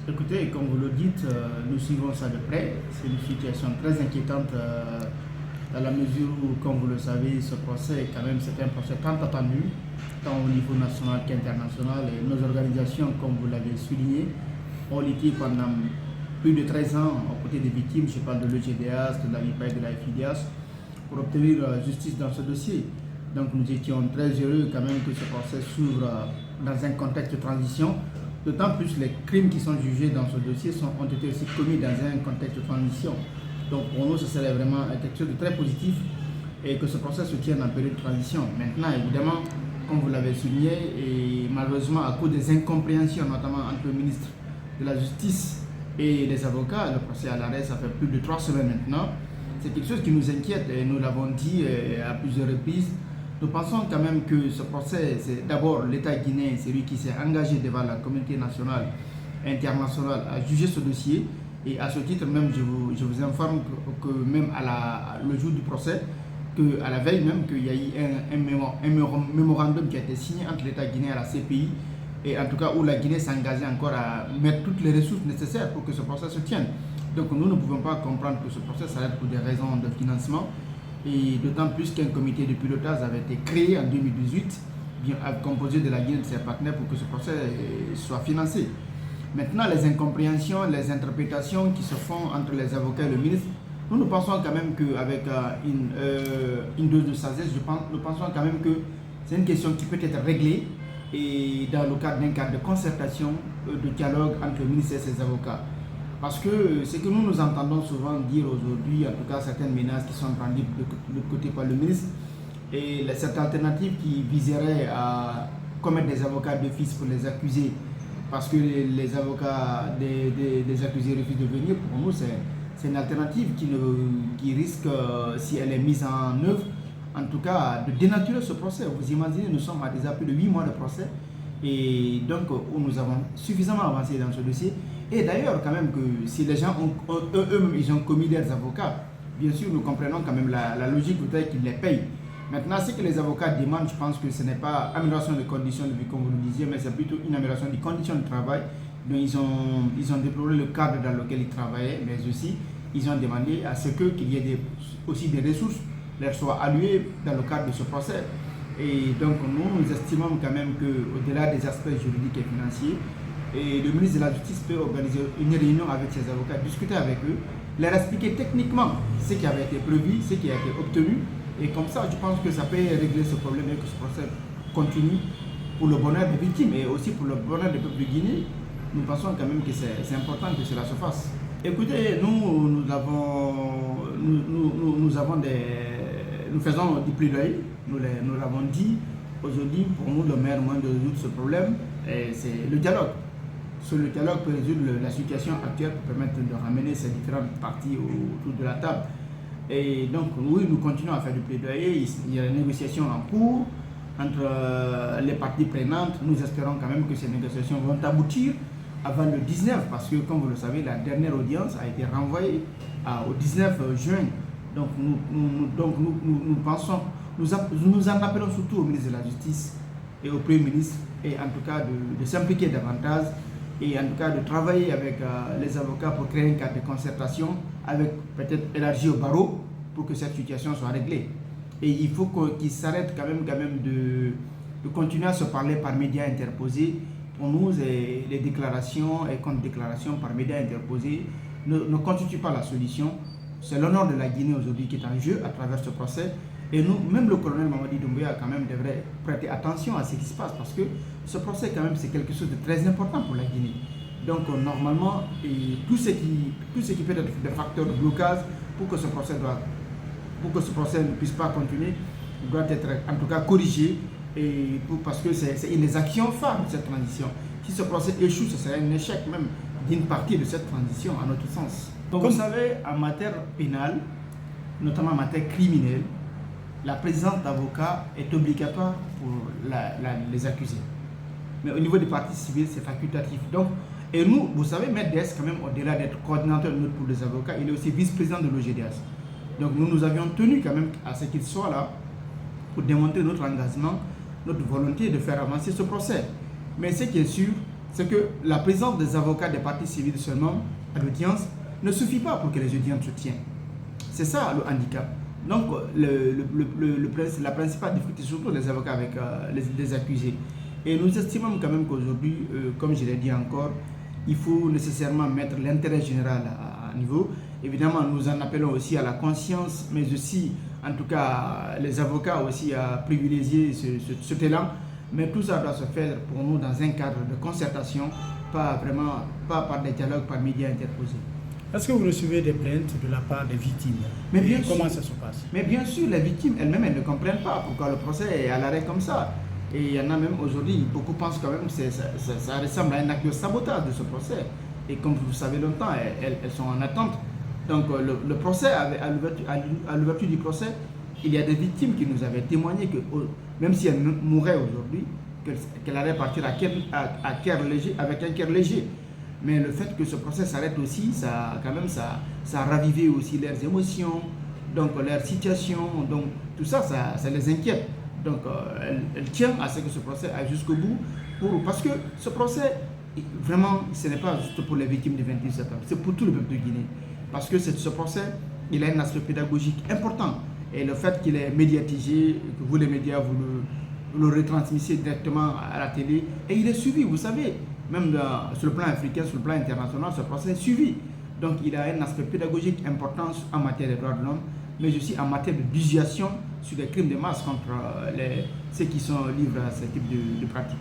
Écoutez, comme vous le dites, nous suivons ça de près. C'est une situation très inquiétante dans la mesure où, comme vous le savez, ce procès, quand même, c'est un procès tant attendu, tant au niveau national qu'international. Et nos organisations, comme vous l'avez souligné, ont lutté pendant plus de 13 ans aux côtés des victimes. Je parle de l'EGDAS, de la l'AVIPA et de la FIDIAS, pour obtenir justice dans ce dossier. Donc nous étions très heureux quand même que ce procès s'ouvre dans un contexte de transition. D'autant plus les crimes qui sont jugés dans ce dossier ont été aussi commis dans un contexte de transition. Donc pour nous, ce serait vraiment quelque chose de très positif et que ce procès se tienne en période de transition. Maintenant, évidemment, comme vous l'avez souligné, et malheureusement à cause des incompréhensions, notamment entre le ministre de la Justice et les avocats, le procès à l'arrêt, ça fait plus de 3 semaines maintenant. C'est quelque chose qui nous inquiète et nous l'avons dit à plusieurs reprises. Nous pensons quand même que ce procès, c'est d'abord l'État guinéen, c'est lui qui s'est engagé devant la communauté nationale et internationale à juger ce dossier. Et à ce titre, même, je vous informe que même le jour du procès, qu'à la veille même, qu'il y a eu un mémorandum qui a été signé entre l'État guinéen et la CPI, et en tout cas où la Guinée s'engageait encore à mettre toutes les ressources nécessaires pour que ce procès se tienne. Donc nous ne pouvons pas comprendre que ce procès s'arrête pour des raisons de financement. Et d'autant plus qu'un comité de pilotage avait été créé en 2018, bien composé de la Guinée et de ses partenaires pour que ce procès soit financé. Maintenant, les incompréhensions, les interprétations qui se font entre les avocats et le ministre, nous pensons quand même qu'avec une dose de sagesse, nous pensons quand même que c'est une question qui peut être réglée et dans le cadre d'un cadre de concertation, de dialogue entre le ministre et ses avocats. Parce que ce que nous entendons souvent dire aujourd'hui, en tout cas certaines menaces qui sont entendues de côté par le ministre, et cette alternative qui viserait à commettre des avocats d'office pour les accusés, parce que les avocats des accusés refusent de venir, pour nous c'est une alternative qui risque, si elle est mise en œuvre, en tout cas de dénaturer ce procès. Vous imaginez, nous sommes à déjà plus de 8 mois de procès, et donc où nous avons suffisamment avancé dans ce dossier. Et d'ailleurs, quand même, que si les gens eux-mêmes ils ont commis des avocats, bien sûr, nous comprenons quand même la logique, peut-être qu'ils les payent. Maintenant, ce que les avocats demandent, je pense que ce n'est pas amélioration des conditions de vie, comme vous le disiez, mais c'est plutôt une amélioration des conditions de travail. Donc, ils ont déploré le cadre dans lequel ils travaillaient, mais aussi, ils ont demandé à ce qu'il y ait aussi des ressources leur soient allouées dans le cadre de ce procès. Et donc, nous estimons quand même qu'au-delà des aspects juridiques et financiers, et le ministre de la Justice peut organiser une réunion avec ses avocats, discuter avec eux, leur expliquer techniquement ce qui avait été prévu, ce qui a été obtenu. Et comme ça, je pense que ça peut régler ce problème et que ce procès continue pour le bonheur des victimes et aussi pour le bonheur des peuples de Guinée. Nous pensons quand même que c'est important que cela se fasse. Écoutez, nous faisons du plaidoyer, nous l'avons dit. Aujourd'hui, pour nous, le meilleur moyen de résoudre ce problème, c'est le dialogue. Sur le dialogue peut résoudre la situation actuelle pour permettre de ramener ces différentes parties autour de la table. Et donc, oui, nous continuons à faire du plaidoyer. Il y a des négociations en cours entre les parties prenantes. Nous espérons quand même que ces négociations vont aboutir avant le 19, parce que, comme vous le savez, la dernière audience a été renvoyée au 19 juin. Donc, nous pensons, nous en appelons surtout au ministre de la Justice et au Premier ministre, et en tout cas de s'impliquer davantage, et en tout cas de travailler avec les avocats pour créer un cadre de concertation, avec peut-être élargi au barreau, pour que cette situation soit réglée. Et il faut qu'ils s'arrêtent quand même de continuer à se parler par médias interposés. Pour nous, les déclarations et contre-déclarations par médias interposés ne constituent pas la solution. C'est l'honneur de la Guinée aujourd'hui qui est en jeu à travers ce procès. Et nous, même le colonel Mamadi Doumbouya quand même devrait prêter attention à ce qui se passe, parce que ce procès quand même c'est quelque chose de très important pour la Guinée. Donc normalement, tout ce qui peut être des facteurs de blocage pour que ce procès ne puisse pas continuer doit être en tout cas corrigé, parce que c'est une des actions phares de cette transition. Si ce procès échoue, ce serait un échec même d'une partie de cette transition à notre sens. Donc, vous savez, en matière pénale, notamment en matière criminelle, la présence d'avocats est obligatoire pour les accusés. Mais au niveau des parties civiles, c'est facultatif. Donc, et nous, vous savez, Maître DS, quand même, au-delà d'être coordinateur de notre pool des avocats, il est aussi vice-président de l'OGDAS. Donc, nous avions tenu quand même à ce qu'il soit là pour démontrer notre engagement, notre volonté de faire avancer ce procès. Mais ce qui est sûr, c'est que la présence des avocats des parties civiles seulement à l'audience ne suffit pas pour que les audiences se tiennent. C'est ça le handicap. Donc, la principale difficulté, surtout les avocats avec les accusés. Et nous estimons quand même qu'aujourd'hui, comme je l'ai dit encore, il faut nécessairement mettre l'intérêt général à niveau. Évidemment, nous en appelons aussi à la conscience, mais aussi, en tout cas, les avocats aussi à privilégier cet élan. Mais tout ça doit se faire pour nous dans un cadre de concertation, pas par des dialogues, par médias interposés. Est-ce que vous recevez des plaintes de la part des victimes? Mais bien comment sûr, ça se passe? Mais bien sûr, les victimes elles-mêmes, elles ne comprennent pas pourquoi le procès est à l'arrêt comme ça. Et il y en a même aujourd'hui, beaucoup pensent quand même que ça ressemble à un acte de sabotage de ce procès. Et comme vous le savez longtemps, elles sont en attente. Donc le procès, à l'ouverture du procès, il y a des victimes qui nous avaient témoigné que même si elles mouraient aujourd'hui, qu'elle allait partir avec un cœur léger. Mais le fait que ce procès s'arrête aussi, ça a ravivé aussi leurs émotions, donc leur situation, donc tout ça, ça les inquiète. Donc elles tiennent à ce que ce procès aille jusqu'au bout, parce que ce procès, vraiment, ce n'est pas juste pour les victimes du 28 septembre, c'est pour tout le peuple de Guinée. Parce que ce procès, il a un aspect pédagogique important. Et le fait qu'il est médiatisé, que vous les médias, vous le retransmissiez directement à la télé, et il est suivi, vous savez, même sur le plan africain, sur le plan international, ce procès est suivi. Donc il a un aspect pédagogique important en matière des droits de l'homme, mais aussi en matière de dissuasion sur les crimes de masse contre ceux qui sont livrés à ce type de pratiques.